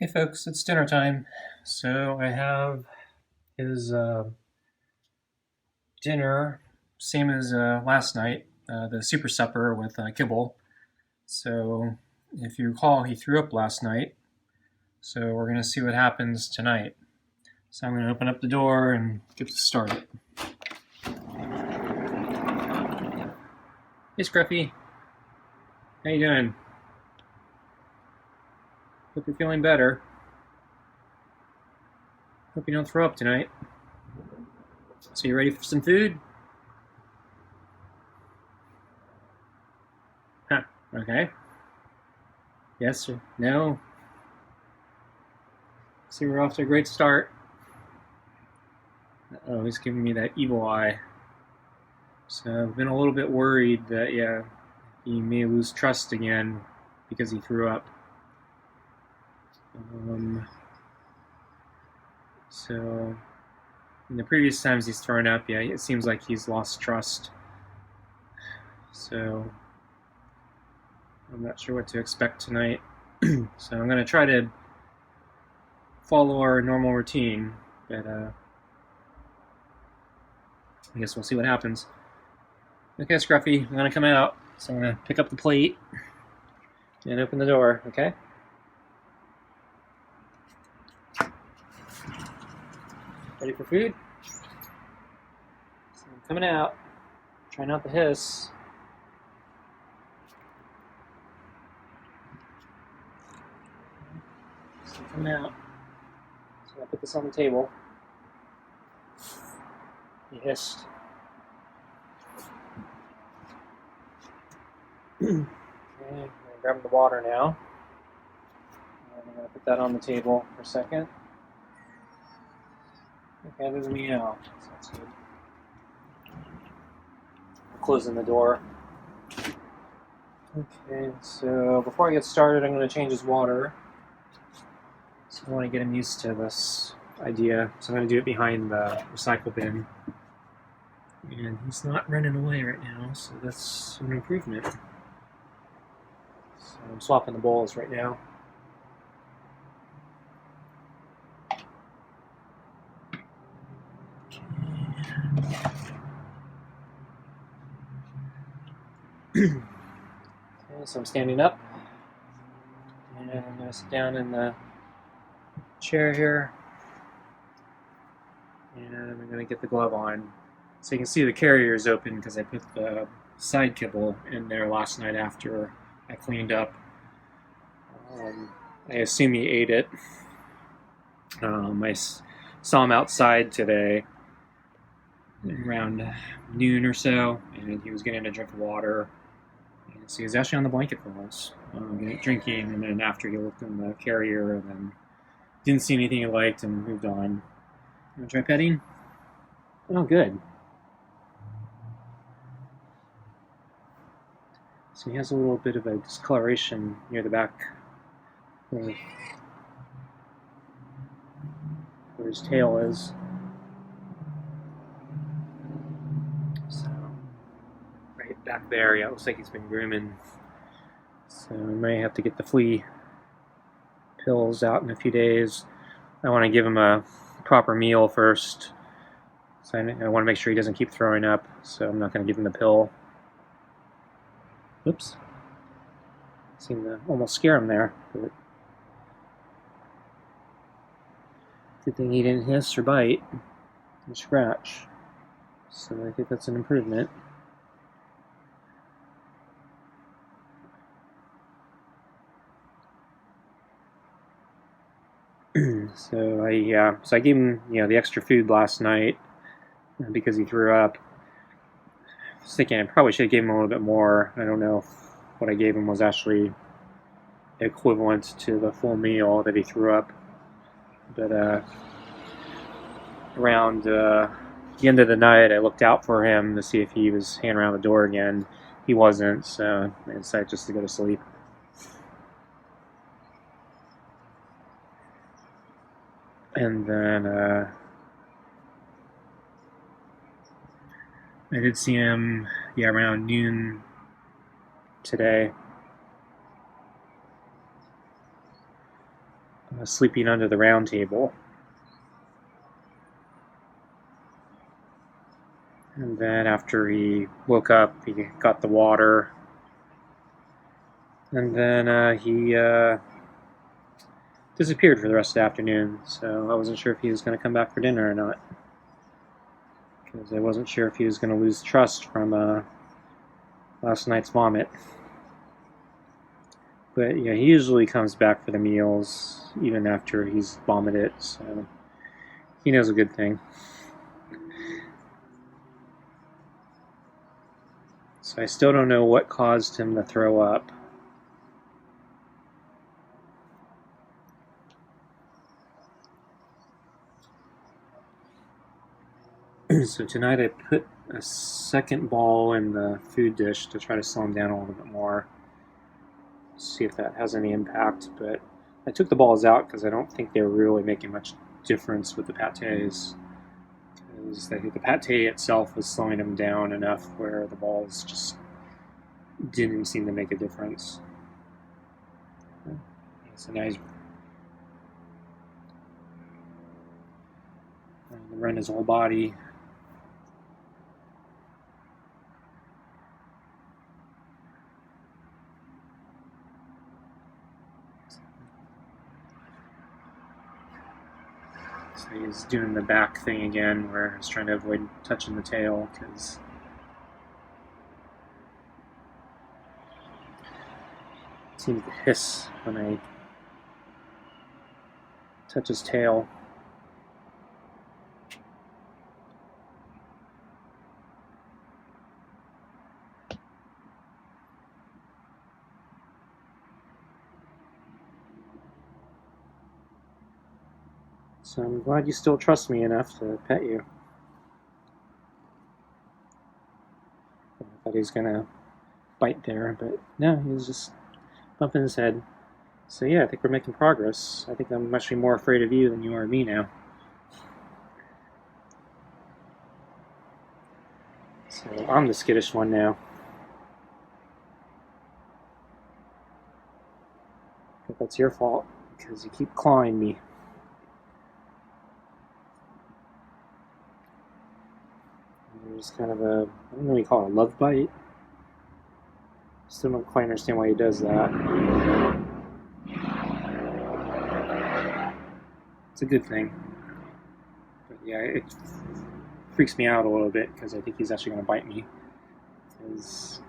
Hey folks, it's dinner time. So I have his dinner, same as last night, the super supper with kibble. So if you recall, he threw up last night. So we're gonna see what happens tonight. So I'm gonna open up the door and get this started. Hey Scruffy, how you doing? Hope you're feeling better. Hope you don't throw up tonight. So you ready for some food? Huh, okay. Yes or no? See, we're off to a great start. Oh, he's giving me that evil eye. So I've been a little bit worried that, yeah, he may lose trust again because he threw up. So in the previous times he's thrown up, yeah, it seems like he's lost trust. So I'm not sure what to expect tonight. So I'm going to try to follow our normal routine, but I guess we'll see what happens. Okay, Scruffy, I'm going to come out. So I'm going to pick up the plate and open the door, okay? Ready for food? So I'm coming out. Try not to hiss. So I'm coming out. So I'll put this on the table. He hissed. Okay, I'm going to grab the water now. And I'm going to put that on the table for a second. Okay, there's a meow. So that's good. Closing the door. Okay, so before I get started, I'm going to change his water. So I want to get him used to this idea. So I'm going to do it behind the recycle bin. And he's not running away right now, so that's an improvement. So I'm swapping the bowls right now. Okay, so I'm standing up. And I'm going to sit down in the chair here. And I'm going to get the glove on. So you can see the carrier is open because I put the side kibble in there last night after I cleaned up. I assume he ate it. I saw him outside today around noon or so, and he was getting a drink of water. And so he was actually on the blanket for us, drinking, and then after he looked in the carrier and then didn't see anything he liked and moved on. You want to try petting? Oh, good. So he has a little bit of a discoloration near the back where his tail is. So, right back there, yeah, it looks like he's been grooming. So I may have to get the flea pills out in a few days. I want to give him a proper meal first. So I want to make sure he doesn't keep throwing up, so I'm not going to give him the pill. Oops. Seemed to almost scare him there. But good thing he didn't hiss or bite or scratch. So I think that's an improvement. So I gave him the extra food last night because he threw up. I was thinking I probably should have given him a little bit more. I don't know if what I gave him was actually equivalent to the full meal that he threw up. But around the end of the night, I looked out for him to see if he was hanging around the door again. He wasn't, so I decided just to go to sleep. And then I did see him, around noon today. sleeping under the round table. And then after he woke up, he got the water. And then he disappeared for the rest of the afternoon. So I wasn't sure if he was going to come back for dinner or not. Because I wasn't sure if he was going to lose trust from last night's vomit. But yeah, he usually comes back for the meals, even after he's vomited. So he knows a good thing. So I still don't know what caused him to throw up. So tonight I put a second ball in the food dish to try to slow him down a little bit more. See if that has any impact. But I took the balls out because I don't think they were really making much difference with the pates. Because I think the pate itself was slowing him down enough where the balls just didn't seem to make a difference. So now he's run his whole body. So he's doing the back thing again where he's trying to avoid touching the tail because it seems to hiss when I touch his tail. So I'm glad you still trust me enough to pet you. I thought he was gonna bite there, but no, he was just bumping his head. So yeah, I think we're making progress. I think I'm actually more afraid of you than you are of me now. So I'm the skittish one now. But that's your fault, because you keep clawing me. There's kind of a, I don't know what you call it, a love bite. Still don't quite understand why he does that. It's a good thing. But yeah, it freaks me out a little bit because I think he's actually going to bite me. Because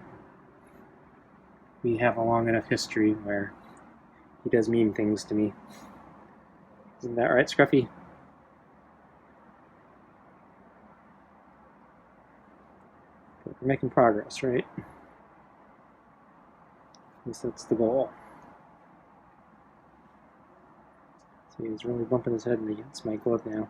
we have a long enough history where he does mean things to me. Isn't that right, Scruffy? But we're making progress, right? At least that's the goal. So he's really bumping his head against my glove now.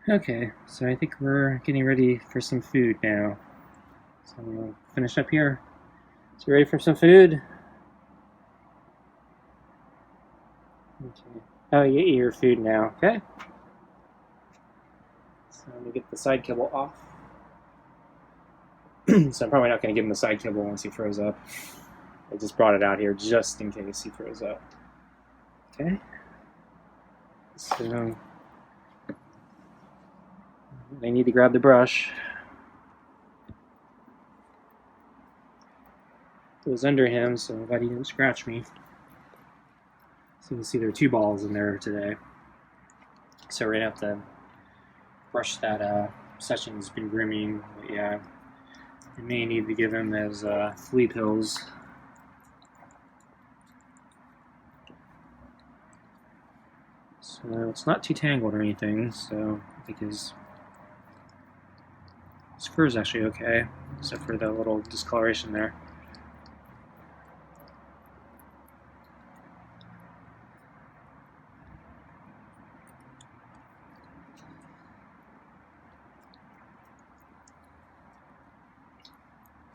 Okay, so I think we're getting ready for some food now. So we'll finish up here. So you ready for some food? Okay. Oh, you eat your food now, okay? So let me get the side kibble off. So I'm probably not going to give him the side kibble once he throws up. I just brought it out here just in case he throws up. Okay? So I need to grab the brush. It was under him, so I'm glad he didn't scratch me. So you can see there are 2 balls in there today. So we're going to have to brush that session has been grooming. But yeah, I may need to give him his flea pills. So it's not too tangled or anything, so I think his fur is actually okay, except for the little discoloration there.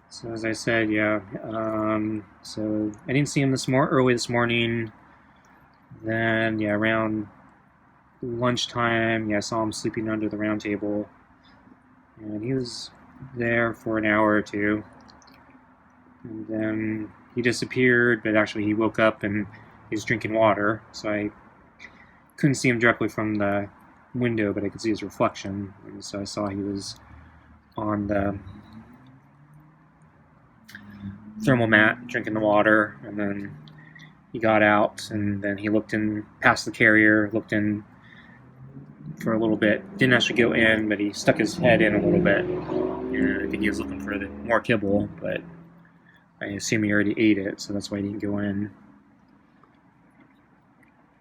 So as I said, yeah, so I didn't see him early this morning. Then, yeah, around lunchtime, yeah, I saw him sleeping under the round table. And he was there for an hour or two. And then he disappeared, but actually he woke up and he was drinking water, so I couldn't see him directly from the window, but I could see his reflection, and so I saw he was on the thermal mat drinking the water, and then he got out, and then he looked in past the carrier, looked in for a little bit, didn't actually go in, but he stuck his head in a little bit, and I think he was looking for more kibble, but I assume he already ate it, so that's why he didn't go in.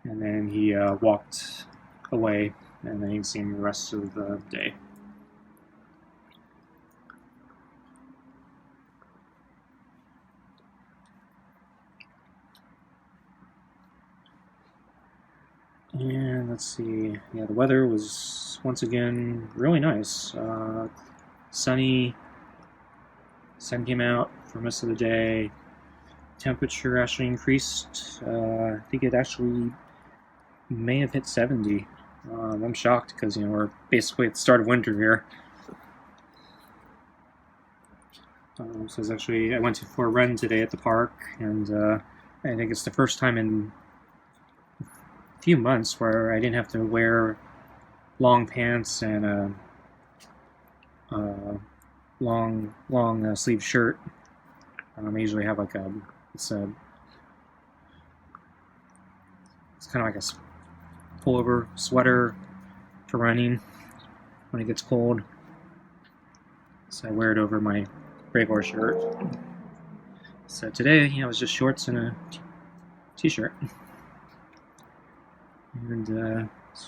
And then he walked away, and then you can see him the rest of the day. And let's see, yeah, the weather was once again really nice. Sunny, sun came out for most of the day. Temperature actually increased. I think it actually may have hit 70. I'm shocked because we're basically at the start of winter here. So it's actually, I went for a run today at the park, and I think it's the first time in a few months where I didn't have to wear long pants and a long sleeve shirt. I usually have like it's kind of like a pullover sweater for running when it gets cold. So I wear it over my regular shirt. So today, it was just shorts and a t-shirt. And it's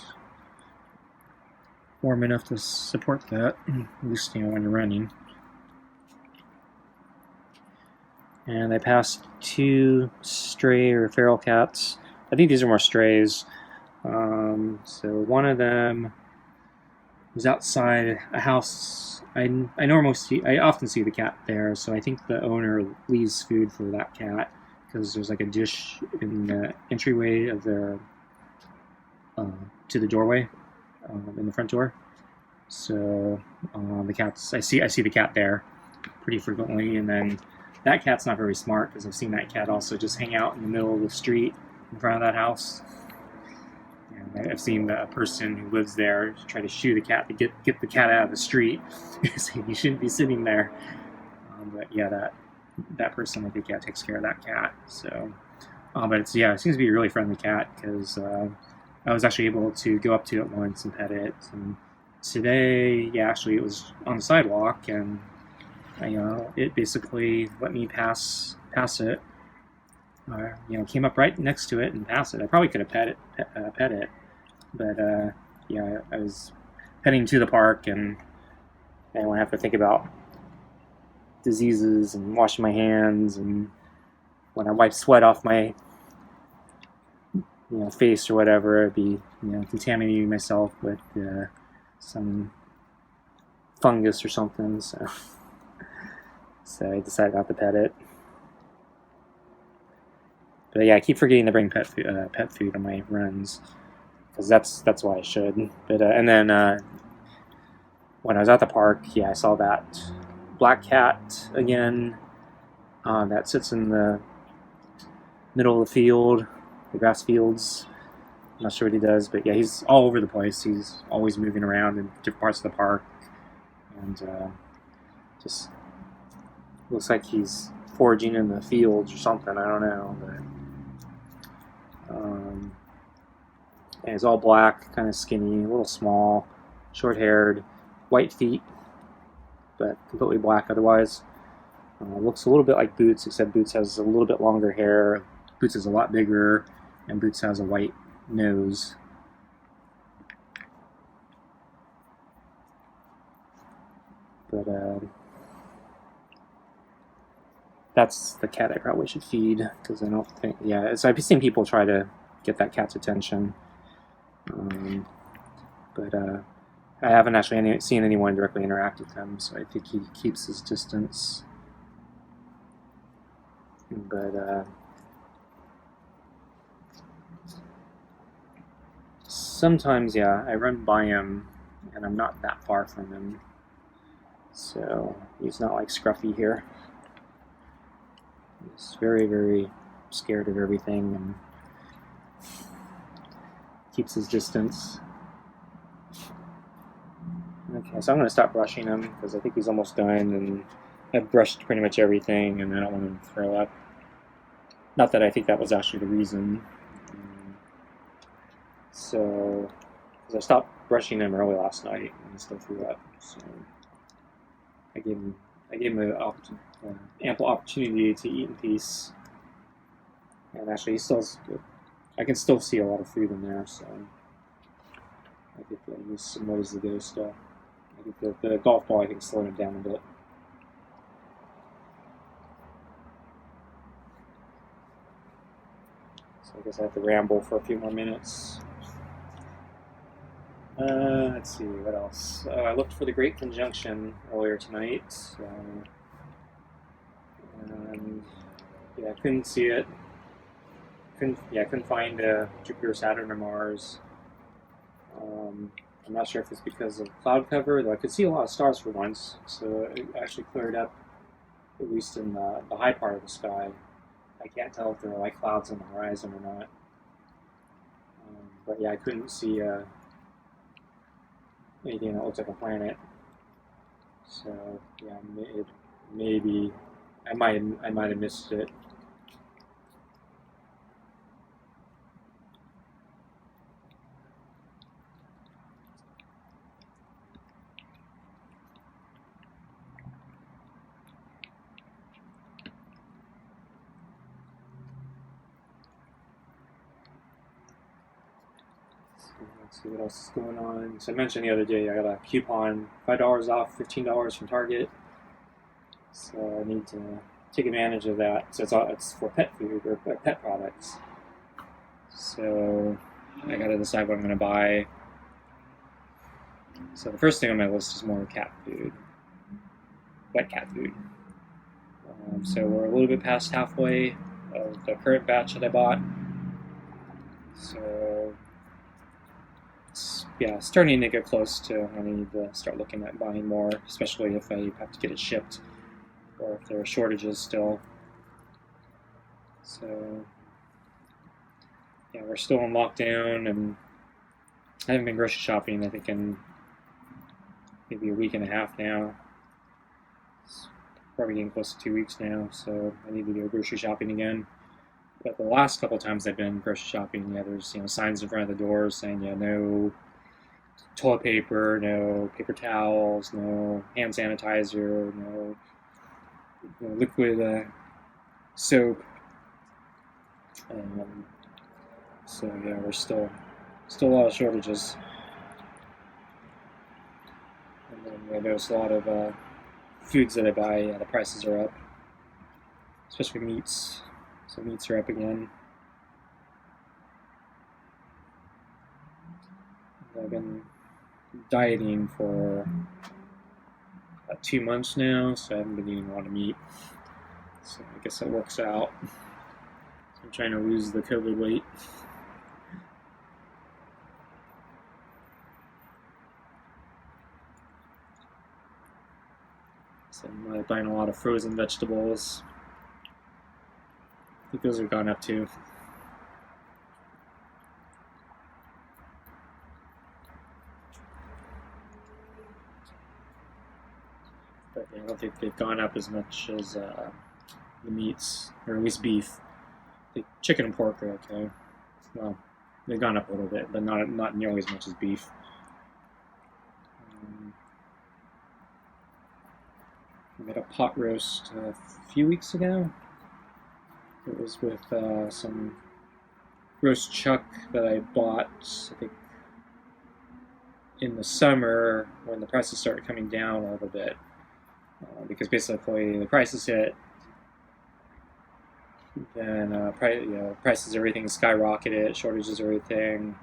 warm enough to support that, at least when you're running. And I passed 2 stray or feral cats. I think these are more strays. So one of them was outside a house. I often see the cat there, so I think the owner leaves food for that cat because there's like a dish in the entryway of their to the doorway in the front door. So the cats, I see the cat there pretty frequently, and then that cat's not very smart because I've seen that cat also just hang out in the middle of the street in front of that house. And I've seen the person who lives there try to shoo the cat to get the cat out of the street, saying you shouldn't be sitting there. But yeah, that person, I think, takes care of that cat. So, but it seems to be a really friendly cat because I was actually able to go up to it once and pet it. And today, actually, it was on the sidewalk, and it basically let me pass it. Came up right next to it and passed it. I probably could have pet it, but I was heading to the park, and I don't have to think about diseases and washing my hands, and when I wipe sweat off my face or whatever, I'd be contaminating myself with some fungus or something. So I decided not to pet it. But yeah, I keep forgetting to bring pet food on my runs because that's why I should. But and then when I was at the park, I saw that black cat again that sits in the middle of the field, the grass fields. I'm not sure what he does, but he's all over the place. He's always moving around in different parts of the park, and just looks like he's foraging in the fields or something. I don't know, but. And he's all black, kind of skinny, a little small, short-haired, white feet, but completely black otherwise. Looks a little bit like Boots, except Boots has a little bit longer hair. Boots is a lot bigger, and Boots has a white nose. But that's the cat I probably should feed, because I don't think, so I've seen people try to get that cat's attention, but I haven't actually seen anyone directly interact with him, so I think he keeps his distance. But sometimes, I run by him, and I'm not that far from him, so he's not like Scruffy here. He's very, very scared of everything and keeps his distance. Okay, so I'm going to stop brushing him because I think he's almost done, and I've brushed pretty much everything, and I don't want him to throw up. Not that I think that was actually the reason. So, because I stopped brushing him early last night, and he still threw up. So, I gave him an ample opportunity to eat in peace. And actually, I can still see a lot of food in there, so I think there's some ways to go still. I think the golf ball, I think, slowed him down a bit. So I guess I have to ramble for a few more minutes. Let's see, what else? I looked for the Great Conjunction earlier tonight, and yeah, I couldn't see it. I couldn't find Jupiter, Saturn, or Mars. I'm not sure if it's because of cloud cover, though I could see a lot of stars for once, so it actually cleared up, at least in the high part of the sky. I can't tell if there are like clouds on the horizon or not. But yeah, I couldn't see anything that looks like a planet. So yeah, maybe I might have missed it. Let's see what else is going on. So I mentioned the other day I got a coupon, $5 off, $15 from Target. So I need to take advantage of that. So it's for pet food or pet products. So I got to decide what I'm going to buy. So the first thing on my list is more cat food, wet cat food. So we're a little bit past halfway of the current batch that I bought. So yeah, starting to get close to I need to start looking at buying more, especially if I have to get it shipped or if there are shortages still. So yeah, we're still in lockdown, and I haven't been grocery shopping I think in maybe a week and a half now. It's probably getting close to 2 weeks now, so I need to go grocery shopping again. But the last couple times I've been grocery shopping, yeah, there's signs in front of the doors saying no toilet paper, no paper towels, no hand sanitizer, no liquid soap. So yeah, we're still a lot of shortages. And then I notice a lot of foods that I buy, the prices are up, especially meats. So meats are up again. I've been dieting for about 2 months now, so I haven't been eating a lot of meat. So I guess that works out. So I'm trying to lose the COVID weight. So I'm buying a lot of frozen vegetables. I think those have gone up too. But I don't think they've gone up as much as the meats, or at least beef. The chicken and pork are okay. Well, they've gone up a little bit, but not nearly as much as beef. I made a pot roast a few weeks ago. It was with some roast chuck that I bought, I think, in the summer when the prices started coming down a little bit. Because basically the prices hit, then prices, everything skyrocketed, shortages, everything,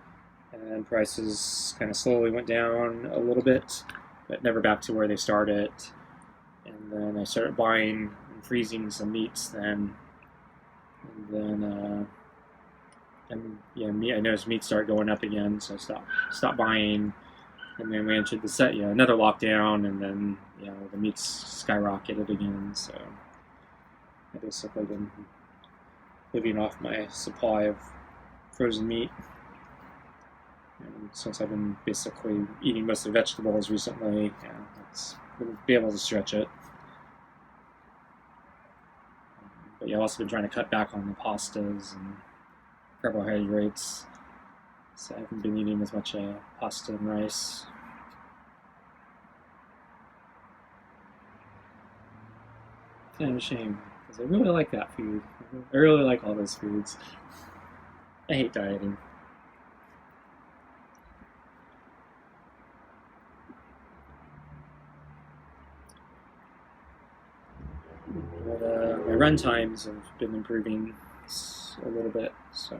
and then prices kind of slowly went down a little bit, but never back to where they started. And then I started buying and freezing some meats then. And then, I noticed meat started going up again, so I stopped buying. And then we entered another lockdown, and then the meats skyrocketed again. So I've basically been living off my supply of frozen meat. And since I've been basically eating most of the vegetables recently, yeah, it's be able to stretch it. But yeah, I've also been trying to cut back on the pastas and carbohydrates. So I haven't been eating as much pasta and rice. It's kind of a shame, because I really like that food. I really like all those foods. I hate dieting. But my run times have been improving a little bit, so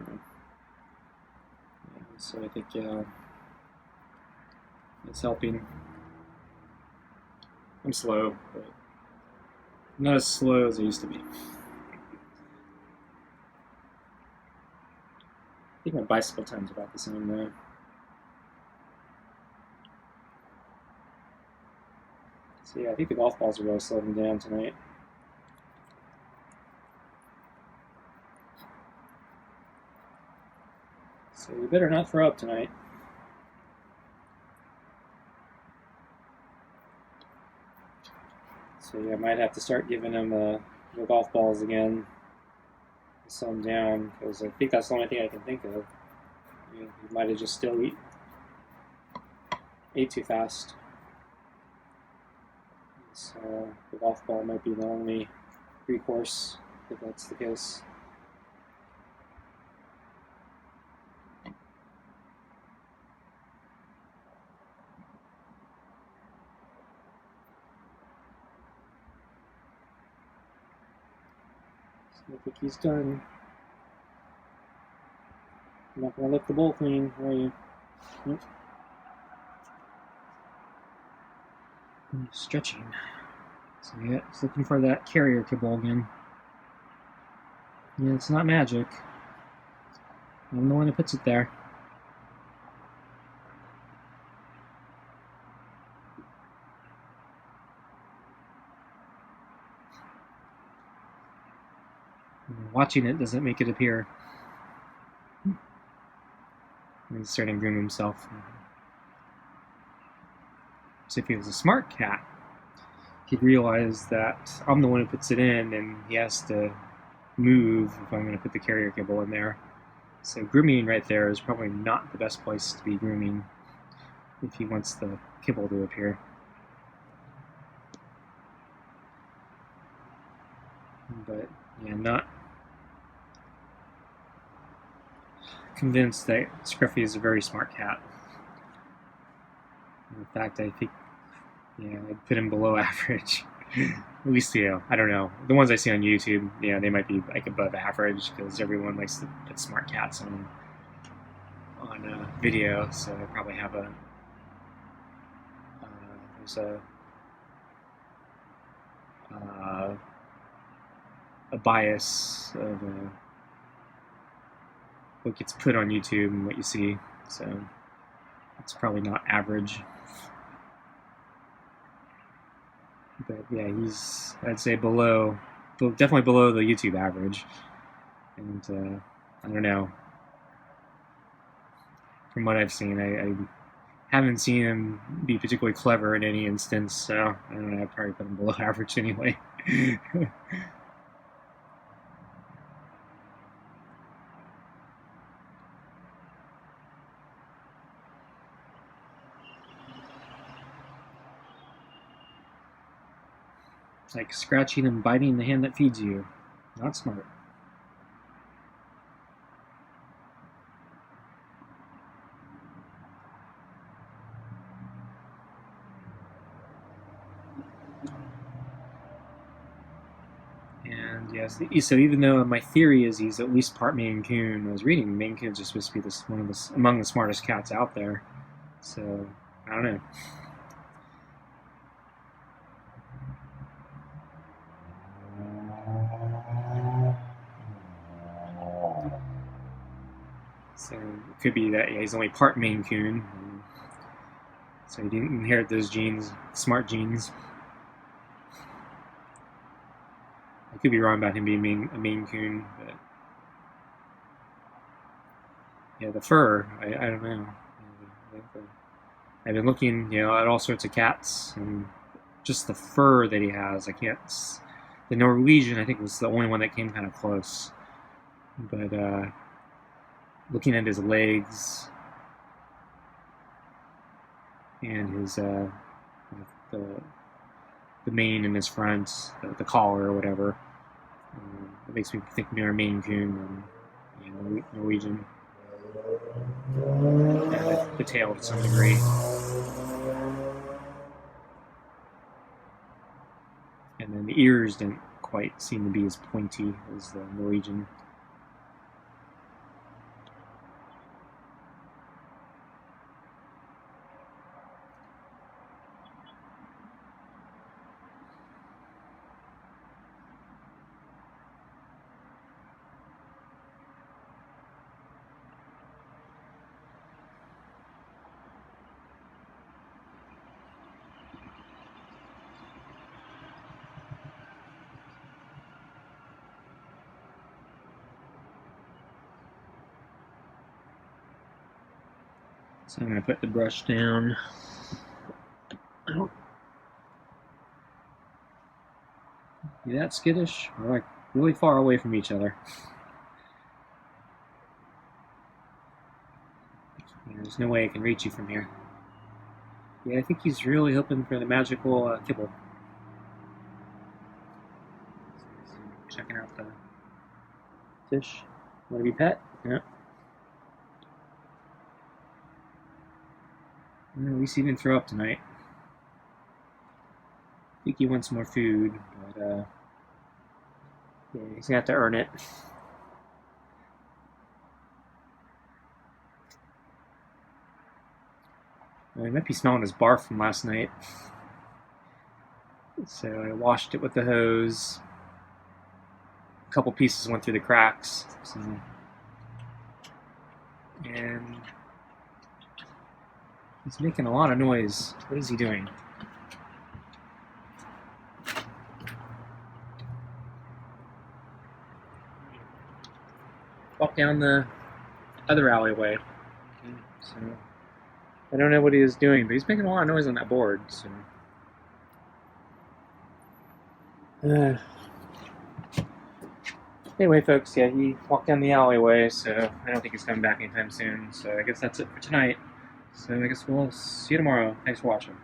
I think it's helping. I'm slow, but not as slow as I used to be. I think my bicycle time's about the same though. So yeah, I think the golf balls are really slowing down tonight. So you better not throw up tonight. So yeah, I might have to start giving him the golf balls again, slow him down, because I think that's the only thing I can think of. He might have just still ate too fast. So the golf ball might be the only recourse if that's the case. I think he's done. I'm not going to lick the bowl clean, are you? Nope. Stretching. So yeah, it's looking for that carrier kibble again. Yeah, it's not magic. I'm the one who puts it there. Watching it doesn't make it appear. He's starting to groom himself. So if he was a smart cat, he'd realize that I'm the one who puts it in, and he has to move if I'm going to put the carrier kibble in there. So grooming right there is probably not the best place to be grooming if he wants the kibble to appear. But yeah, I'm not convinced that Scruffy is a very smart cat. In fact, I think I'd put him below average. At least, I don't know. The ones I see on YouTube, they might be like above average because everyone likes to put smart cats on video. So they probably have there's a bias of what gets put on YouTube and what you see. So it's probably not average. But yeah, he's, I'd say, definitely below the YouTube average. And I don't know. From what I've seen, I haven't seen him be particularly clever in any instance, so I don't know, I'd probably put him below average anyway. It's like scratching and biting the hand that feeds you. Not smart. And yes, so even though my theory is he's at least part Maine Coon, I was reading Maine Coons are supposed to be among the smartest cats out there. So I don't know. So it could be that he's only part Maine Coon, so he didn't inherit those genes, smart genes. I Could be wrong about him being a Maine Coon, but yeah, the fur, I don't know. I've been looking, at all sorts of cats, and just the fur that he has, I can't. The Norwegian, I think, was the only one that came kind of close. But looking at his legs and his the mane in his front, the collar or whatever, it makes me think more Maine Coon than Norwegian. Yeah, the tail to some degree. And then the ears didn't quite seem to be as pointy as the Norwegian. So I'm going to put the brush down. Oh. You that skittish? We're like really far away from each other. There's no way I can reach you from here. Yeah, I think he's really hoping for the magical kibble. Checking out the fish. Want to be pet? Yeah. Well, at least he didn't throw up tonight. I think he wants more food, but yeah, he's gonna have to earn it. Well, he might be smelling his barf from last night. So I washed it with the hose. A couple pieces went through the cracks. And he's making a lot of noise. What is he doing? Walk down the other alleyway. So I don't know what he is doing, but he's making a lot of noise on that board. So anyway, folks, yeah, he walked down the alleyway, so I don't think he's coming back anytime soon. So I guess that's it for tonight. So I guess we'll see you tomorrow. Thanks for watching.